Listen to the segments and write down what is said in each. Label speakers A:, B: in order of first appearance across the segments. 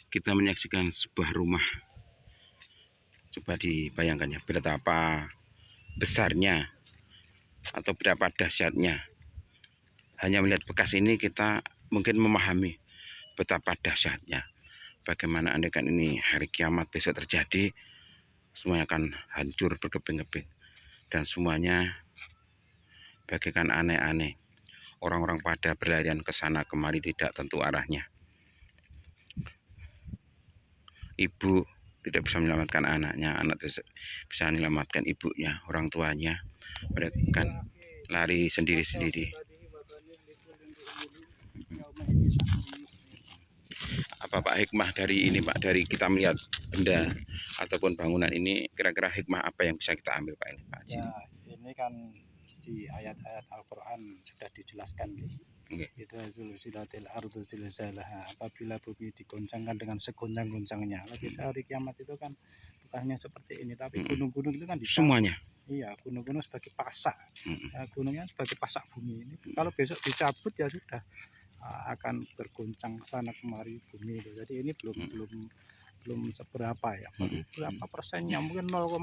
A: kita menyaksikan sebuah rumah. Coba dibayangkan ya, betapa besarnya atau berapa dahsyatnya. Hanya melihat bekas ini kita mungkin memahami betapa dahsyatnya. Bagaimana andaikan ini hari kiamat besok terjadi, semuanya akan hancur berkeping-keping. Dan semuanya bagaikan aneh-aneh. Orang-orang pada berlarian ke sana kemari tidak tentu arahnya. Ibu tidak bisa menyelamatkan anaknya, anak tidak bisa menyelamatkan ibunya, orang tuanya. Mereka kan lari sendiri-sendiri. Apa Pak hikmah dari ini Pak, dari kita melihat benda ataupun bangunan ini, kira-kira hikmah apa yang bisa kita ambil Pak ini Pak?
B: Ya, ini kan di ayat-ayat Al-Quran sudah dijelaskan gitu. Itu zulzilatil ardu zilzalaha, apabila bumi digoncangkan dengan segoncang-goncangnya. Lagi hari kiamat itu kan bukannya seperti ini, tapi gunung-gunung itu kan
A: semuanya.
B: Iya, gunung-gunung sebagai pasak. Ya, gunungnya sebagai pasak bumi ini. Kalau besok dicabut ya sudah akan bergoncang sana kemari bumi itu. Jadi ini belum seberapa ya, berapa persennya, mungkin 0,00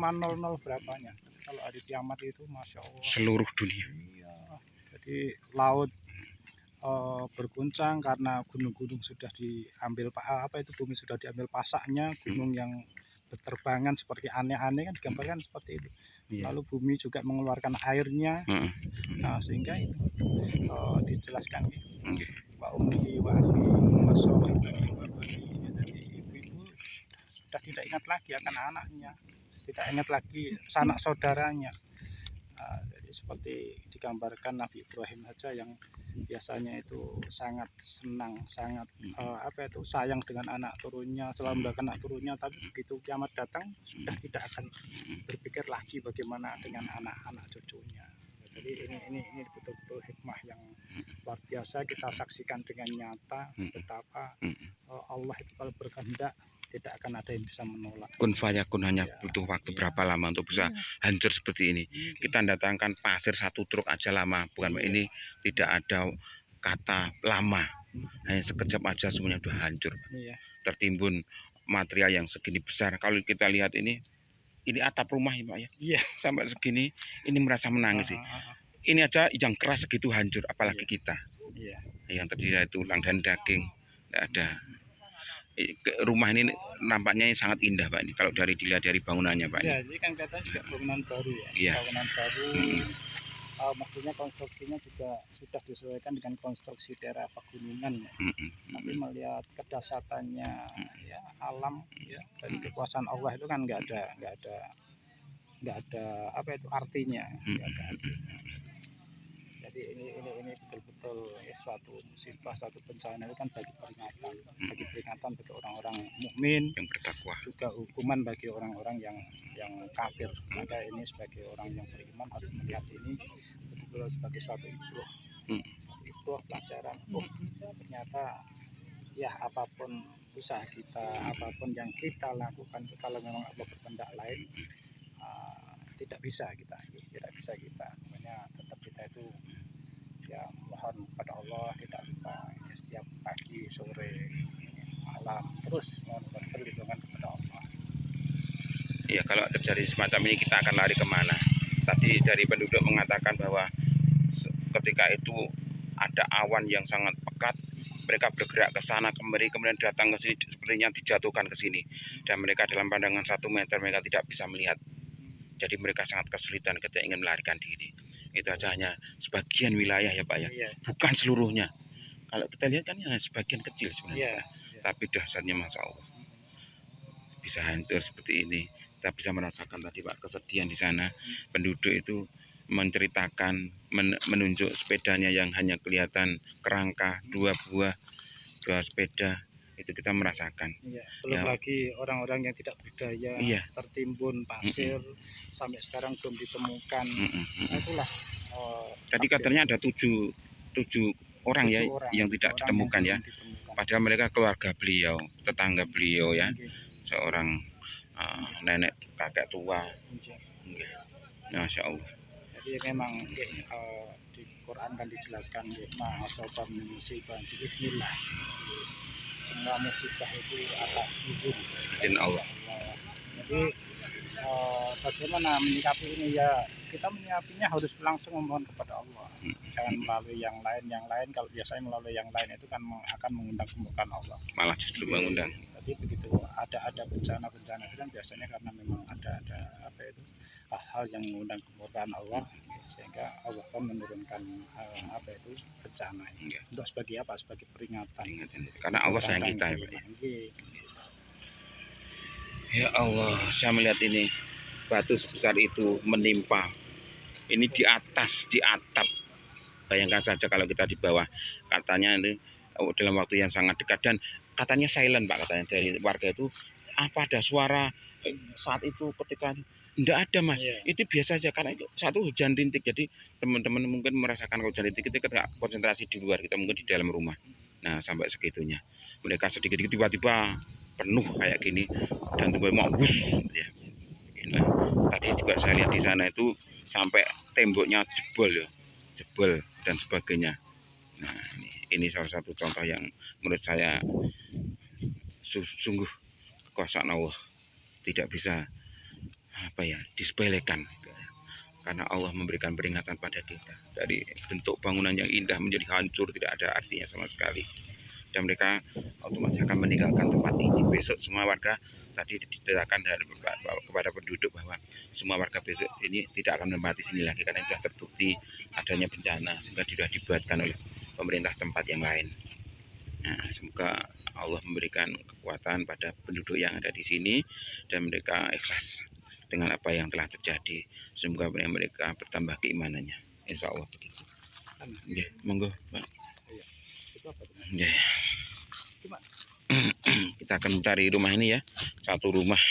B: berapanya. Kalau hari kiamat itu Masya Allah
A: seluruh dunia.
B: Iya, jadi laut berguncang karena gunung-gunung sudah diambil bumi sudah diambil pasaknya, gunung yang berterbangan seperti aneh-aneh kan digambarkan seperti itu. Lalu bumi juga mengeluarkan airnya. Nah, sehingga itu dijelaskan wa ummihi wa akhihi wa sahbihi wa banihi. Jadi ibu sudah tidak ingat lagi akan anaknya, tidak ingat lagi sanak saudaranya. Jadi seperti digambarkan Nabi Ibrahim saja yang biasanya itu sangat senang, sangat sayang dengan anak turunnya, selalu mendoakan anak turunnya, tapi begitu kiamat datang sudah tidak akan berpikir lagi bagaimana dengan anak-anak cucunya. Jadi ini betul-betul hikmah yang luar biasa kita saksikan dengan nyata betapa Allah itu kalau berkehendak tidak akan ada yang bisa menolak.
A: Kun fayakun hanya butuh waktu berapa lama untuk bisa hancur seperti ini. Kita datangkan pasir 1 truk aja lama, bukan ini tidak ada kata lama. Hanya sekejap aja semuanya sudah hancur. Tertimbun material yang segini besar. Kalau kita lihat ini atap rumah ya Pak ya. Sampai segini ini merasa menangis sih. Ini aja yang keras segitu hancur, apalagi kita. Yang terdiri dari tulang dan daging, tidak ada. Rumah ini nampaknya sangat indah Pak ini kalau dilihat dari bangunannya Pak.
B: Iya, ini kan katanya juga bangunan baru ya.
A: Iya.
B: Bangunan baru. Maksudnya konstruksinya juga sudah disesuaikan dengan konstruksi daerah pegunungan ya. Tapi melihat kedahsyatannya ya alam ya, dari kekuasaan Allah itu kan nggak ada artinya. Jadi ini betul-betul suatu musibah, suatu bencana itu kan bagi peringatan bagi orang-orang mukmin
A: yang bertakwa,
B: juga hukuman bagi orang-orang yang kafir. Maka ini sebagai orang yang beriman harus melihat ini betul-betul sebagai suatu ibroh pelajaran. Ternyata ya apapun usaha kita, apapun yang kita lakukan, kalau memang Allah berkehendak lain tidak bisa kita. Makanya tetap kita itu ya mohon pada Allah, tidak lupa setiap pagi, sore, malam terus mohon perlindungan kepada Allah.
A: Iya, kalau terjadi semacam ini kita akan lari kemana? Tadi dari penduduk mengatakan bahwa ketika itu ada awan yang sangat pekat, mereka bergerak ke sana kemari, kemudian datang ke sini sepertinya dijatuhkan ke sini, dan mereka dalam pandangan 1 meter mereka tidak bisa melihat. Jadi mereka sangat kesulitan ketika ingin melarikan diri. Itu aja hanya sebagian wilayah ya Pak ya, bukan seluruhnya. Kalau kita lihat kan hanya sebagian kecil sebenarnya, tapi dahsyatnya Masya Allah bisa hancur seperti ini. Kita bisa merasakan tadi Pak kesedihan di sana. Penduduk itu menceritakan, menunjuk sepedanya yang hanya kelihatan kerangka 2 buah sepeda. Itu kita merasakan.
B: Belum lagi orang-orang yang tidak berdaya, tertimbun pasir sampai sekarang belum ditemukan. Itulah.
A: Tadi katanya ada 7 orang ya yang tidak ditemukan ya. Padahal mereka keluarga beliau, tetangga beliau ya, seorang nenek kakek tua. Masya Allah.
B: Jadi memang di Quran kan dijelaskan musibah bismillah. semua musibah itu atas
A: izin Allah.
B: Jadi bagaimana menyikapi ini ya, kita menyikapinya harus langsung memohon kepada Allah, jangan melalui yang lain. Kalau biasanya melalui yang lain itu kan akan mengundang kemurkaan Allah,
A: Malah justru mengundang.
B: jadi begitu ada bencana itu kan biasanya karena memang ada apa itu hal-hal yang mengundang kemurkaan Allah, sehingga Allah pun menurunkan apa itu bencana ini. Untuk sebagai apa? Sebagai peringatan.
A: Karena Allah sayang kita ya, Pak. Ya Allah, saya melihat ini batu sebesar itu menimpa. Ini di atas, di atap. Bayangkan saja kalau kita di bawah. Katanya ini dalam waktu yang sangat dekat, dan katanya silent, Pak, katanya dari warga itu. Apa ada suara saat itu ketika? Enggak ada, Mas. Itu biasa saja karena itu satu hujan rintik. Jadi teman-teman mungkin merasakan hujan rintik itu ketika konsentrasi di luar, kita mungkin di dalam rumah. Nah, sampai segitunya. Mereka sedikit-sedikit tiba-tiba penuh kayak gini dan tiba mau bus ya. Inilah. Tadi juga saya lihat di sana itu sampai temboknya jebol ya, jebol dan sebagainya. Nah, ini salah satu contoh yang menurut saya sungguh kekuasaan Allah tidak bisa apa ya disepelekan, karena Allah memberikan peringatan pada kita. Dari bentuk bangunan yang indah menjadi hancur, tidak ada artinya sama sekali. Dan mereka otomatis akan meninggalkan tempat ini. Besok semua warga tadi ditetapkan kepada penduduk bahwa semua warga besok ini tidak akan menempati sini lagi, karena sudah terbukti adanya bencana sehingga sudah dibuatkan oleh pemerintah tempat yang lain. Nah, semoga Allah memberikan kekuatan pada penduduk yang ada di sini dan mereka ikhlas dengan apa yang telah terjadi. Semoga mereka bertambah keimanannya. Insya Allah begitu. Ya, monggo, Pak. Ya. Kita akan mencari rumah ini ya, satu rumah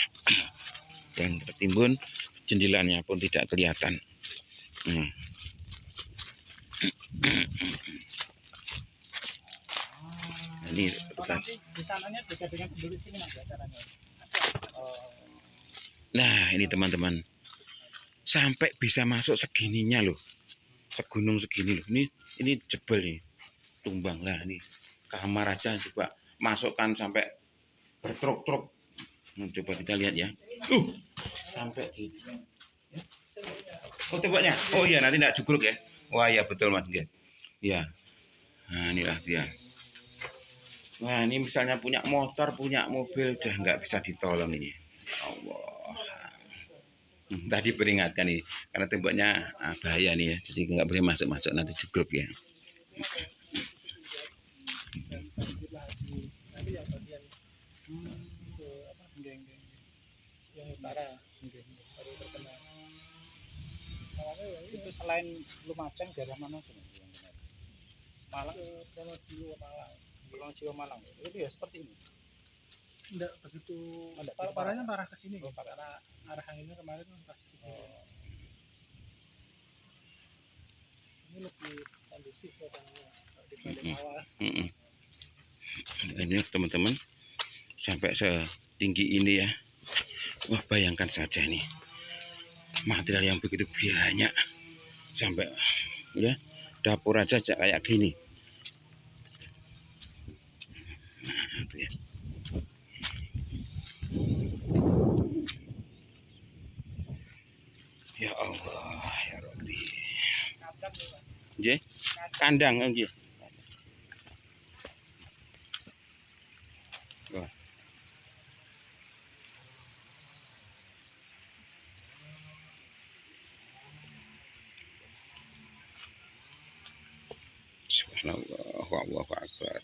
A: yang tertimbun, jendelanya pun tidak kelihatan. Ini nah, ini teman-teman, sampai bisa masuk segininya loh, segunung segini loh. Ini jebol nih, tumbang lah. Ini kamar aja coba masukkan sampai bertruk-truk. Coba kita lihat ya. Sampai gitu. Oh, temboknya. Oh iya, nanti tidak jugruk ya. Wah ya betul, Mas. Ya. Nah, inilah dia. Nah, ini misalnya punya motor, punya mobil, udah nggak bisa ditolong ini. Allah. Tadi peringatkan nih, karena temboknya bahaya nih ya, jadi nggak boleh masuk-masuk, nanti jugruk ya.
B: Yang utara baru terkena. Itu selain Lumajang daerah mana sih? Malang, Pronojiwo Malang. Pronojiwo Malang. Itu ya seperti ini. Enggak begitu. Parahnya parah ke sini. Karena arah anginnya kemarin pas ke sini. Ini lebih kondusif suasananya dibanding awal.
A: Ini teman-teman, sampai setinggi ini ya. Wah, bayangkan saja ini material yang begitu banyak, sampai ya dapur aja kayak gini. Nah, itu ya. Ya Allah, ya Rabbi. Nggih, kandang nggih. Subhanallah, Allahu Akbar.